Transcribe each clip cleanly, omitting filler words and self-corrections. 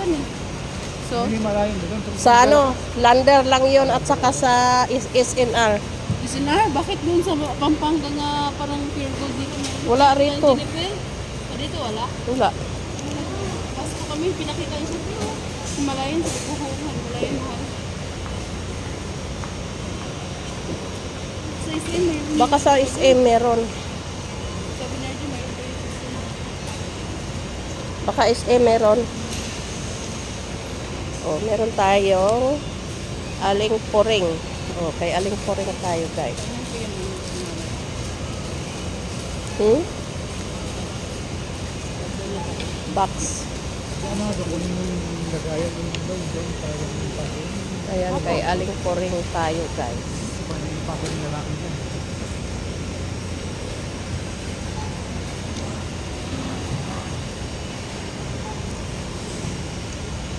Pampanga ni. So, Hindi malayo doon. Sa ano, lander lang yon at saka sa SNR. Isinar, bakit doon sa Pampanga nga parang pure gold dito? Wala rito. Dito wala. Wala. Pasok kami, pinakita yung sabi ko. Himalayan, sabi ko, Himalayan mahal. Sa SM, mayroon. Baka sa SM meron. Sabi na rin, mayroon kayo sa SM. Baka SM meron. Oh, meron tayong aling puring. Oh, kay aling puring tayo, guys. Box. Ano, doon yung lagayan yung doon para yung pako. Ayan, kay aling puring tayo, guys. Yung pako ng lalaki dyan.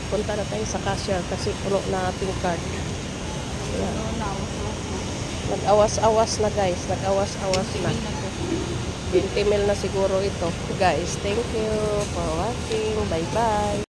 Punta na tayo sa cashier kasi puno na ating card. Ayan. Nag-awas-awas na, guys. Nag-awas-awas na. 20 mil na siguro ito. Guys, thank you for watching. Bye-bye.